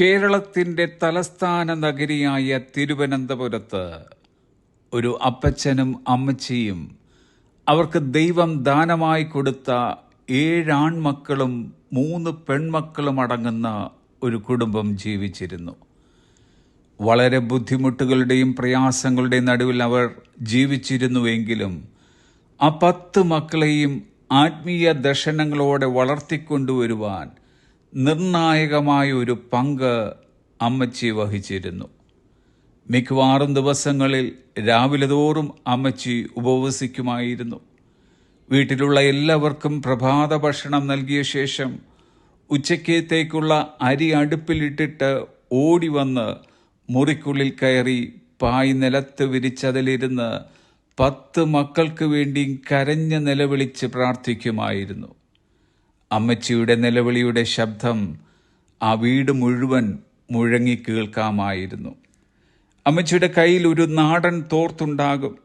കേരളത്തിൻ്റെ തലസ്ഥാന നഗരിയായ തിരുവനന്തപുരത്ത് ഒരു അപ്പച്ചനും അമ്മച്ചിയും അവർക്ക് ദൈവം ദാനമായി കൊടുത്ത 7 ആൺമക്കളും 3 പെൺമക്കളും അടങ്ങുന്ന ഒരു കുടുംബം ജീവിച്ചിരുന്നു. വളരെ ബുദ്ധിമുട്ടുകളുടെയും പ്രയാസങ്ങളുടെയും നടുവിൽ അവർ ജീവിച്ചിരുന്നുവെങ്കിലും ആ 10 മക്കളെയും ആത്മീയ ദർശനങ്ങളോടെ വളർത്തിക്കൊണ്ടുവരുവാൻ നിർണായകമായ ഒരു പങ്ക് അമ്മച്ചി വഹിച്ചിരുന്നു. മിക്കവാറും ദിവസങ്ങളിൽ രാവിലെ തോറും അമ്മച്ചി ഉപവസിക്കുമായിരുന്നു. വീട്ടിലുള്ള എല്ലാവർക്കും പ്രഭാത ഭക്ഷണം നൽകിയ ശേഷം ഉച്ചക്കത്തേക്കുള്ള അരി അടുപ്പിലിട്ടിട്ട് ഓടി വന്ന് മുറിക്കുള്ളിൽ കയറി പായ് നിലത്ത് വിരിച്ചതിലിരുന്ന് 10 മക്കൾക്ക് വേണ്ടി കരഞ്ഞ് നിലവിളിച്ച് പ്രാർത്ഥിക്കുമായിരുന്നു. അമ്മച്ചിയുടെ നിലവിളിയുടെ ശബ്ദം ആ വീട് മുഴുവൻ മുഴങ്ങി കേൾക്കാമായിരുന്നു. അമ്മച്ചിയുടെ കയ്യിൽ ഒരു നാടൻ തോർത്തുണ്ടാകും.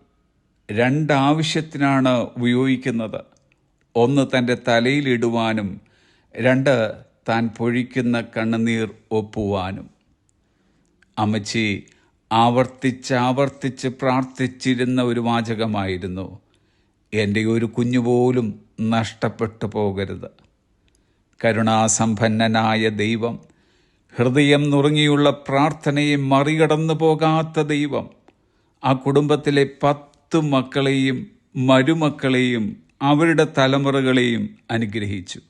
2 ആവശ്യത്തിനാണ് ഉപയോഗിക്കുന്നത്. 1 തൻ്റെ തലയിലിടുവാനും 2 താൻ പൊഴിക്കുന്ന കണ്ണുനീർ ഒപ്പുവാനും. അമ്മച്ചി ആവർത്തിച്ച് പ്രാർത്ഥിച്ചിരുന്ന ഒരു വാചകമായിരുന്നു, എൻ്റെ ഒരു കുഞ്ഞുപോലും നഷ്ടപ്പെട്ടു പോകരുത്. കരുണാസമ്പന്നനായ ദൈവം, ഹൃദയം നുറുങ്ങിയുള്ള പ്രാർത്ഥനയെ മറികടന്നു പോകാത്ത ദൈവം ആ കുടുംബത്തിലെ 10 മക്കളെയും മരുമക്കളെയും അവരുടെ തലമുറകളെയും അനുഗ്രഹിച്ചു.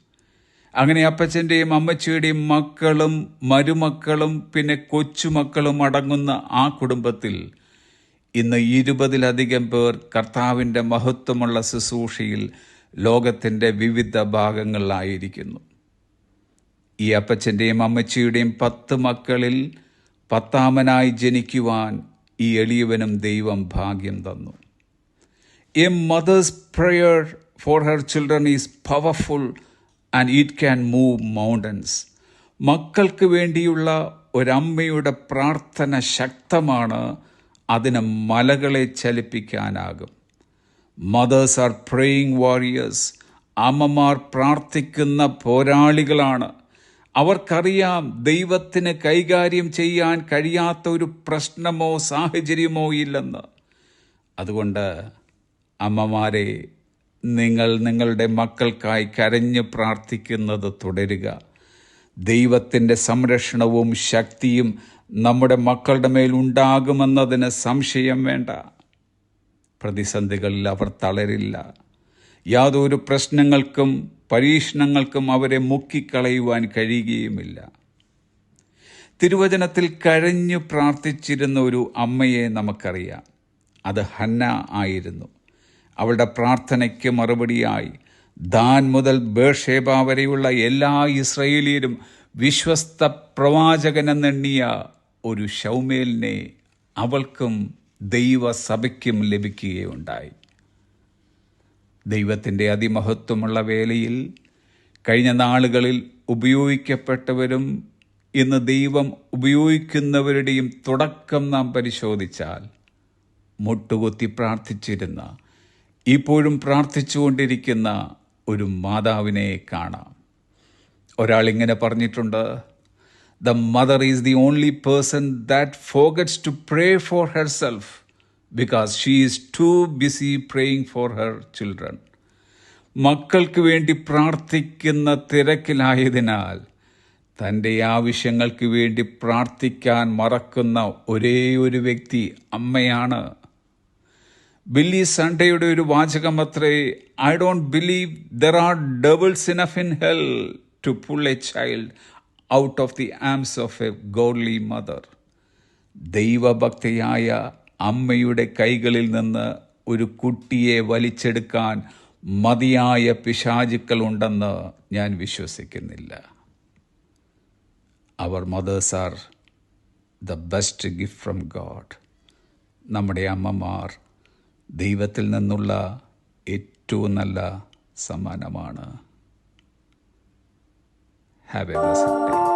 അങ്ങനെ അപ്പച്ചൻ്റെയും അമ്മച്ചിയുടെയും മക്കളും മരുമക്കളും പിന്നെ കൊച്ചുമക്കളും അടങ്ങുന്ന ആ കുടുംബത്തിൽ ഇന്ന് 20-ലധികം പേർ കർത്താവിൻ്റെ മഹത്വമുള്ള ശുശ്രൂഷയിൽ ലോകത്തിൻ്റെ വിവിധ ഭാഗങ്ങളിലായിരിക്കുന്നു. ഈ അപ്പച്ചൻ്റെയും അമ്മച്ചിയുടെയും 10 മക്കളിൽ 10ാമനായി ജനിക്കുവാൻ ഈ എളിയവനും ദൈവം ഭാഗ്യം തന്നു. A mother's prayer for her children is powerful and it can move mountains. മക്കൾക്ക് വേണ്ടിയുള്ള ഒരമ്മയുടെ പ്രാർത്ഥന ശക്തമാണ്, അതിന് മലകളെ ചലിപ്പിക്കാനാകും. Mothers are praying warriors. അമ്മമാർ പ്രാർത്ഥിക്കുന്ന പോരാളികളാണ്. അവർക്കറിയാം ദൈവത്തിന് കൈകാര്യം ചെയ്യാൻ കഴിയാത്ത ഒരു പ്രശ്നമോ സാഹചര്യമോ ഇല്ലെന്ന്. അതുകൊണ്ട് അമ്മമാരെ, നിങ്ങൾ നിങ്ങളുടെ മക്കൾക്കായി കരഞ്ഞു പ്രാർത്ഥിക്കുന്നത് തുടരുക. ദൈവത്തിൻ്റെ സംരക്ഷണവും ശക്തിയും നമ്മുടെ മക്കളുടെ മേൽ ഉണ്ടാകുമെന്നതിന് സംശയം വേണ്ട. പ്രതിസന്ധികളിൽ അവർ തളരില്ല. യാതൊരു പ്രശ്നങ്ങൾക്കും പരീക്ഷണങ്ങൾക്കും അവരെ മുക്കിക്കളയുവാൻ കഴിയുകയുമില്ല. തിരുവചനത്തിൽ കരഞ്ഞു പ്രാർത്ഥിച്ചിരുന്ന ഒരു അമ്മയെ നമുക്കറിയാം. അത് ഹന്ന ആയിരുന്നു. അവളുടെ പ്രാർത്ഥനയ്ക്ക് മറുപടിയായി ദാൻ മുതൽ ബേർഷേബ വരെയുള്ള എല്ലാ ഇസ്രായേലിയരും വിശ്വസ്ത പ്രവാചകനെന്നെണ്ണിയ ഒരു ശൗമേലിനെ അവൾക്കും ദൈവസഭയ്ക്കും ലഭിക്കുകയുണ്ടായി. ദൈവത്തിൻ്റെ അതിമഹത്വമുള്ള വേലയിൽ കഴിഞ്ഞ നാളുകളിൽ ഉപയോഗിക്കപ്പെട്ടവരും ഇന്ന് ദൈവം ഉപയോഗിക്കുന്നവരുടെയും തുടക്കം നാം പരിശോധിച്ചാൽ മുട്ടുകുത്തി പ്രാർത്ഥിച്ചിരുന്ന, ഇപ്പോഴും പ്രാർത്ഥിച്ചുകൊണ്ടിരിക്കുന്ന ഒരു മാതാവിനെ കാണാം. ഒരാൾ ഇങ്ങനെ പറഞ്ഞിട്ടുണ്ട്, the mother is the only person that forgets to pray for herself because she is too busy praying for her children. മക്കൾക്ക് വേണ്ടി പ്രാർത്ഥിക്കുന്ന തിരക്കിലായതിനാൽ തൻ്റെ ആവശ്യങ്ങൾക്ക് വേണ്ടി പ്രാർത്ഥിക്കാൻ മറക്കുന്ന ഒരേ ഒരു വ്യക്തി അമ്മയാണ്. ബില്ലി സൺഡേയുടെ ഒരു വാചകം അത്രേ, I don't believe there are devils enough in hell to pull a child out of the arms of a godly mother. ദൈവഭക്തിയായ അമ്മയുടെ കൈകളിൽ നിന്ന് ഒരു കുട്ടിയെ വലിച്ചെടുക്കാൻ മതിയായ പിശാചുക്കൾ ഉണ്ടെന്ന് ഞാൻ വിശ്വസിക്കുന്നില്ല. അവർ mothers are the best gift from god. നമ്മുടെ അമ്മമാർ ദൈവത്തിൽ നിന്നുള്ള ഏറ്റവും നല്ല സമ്മാനമാണ്. Have a blessed day.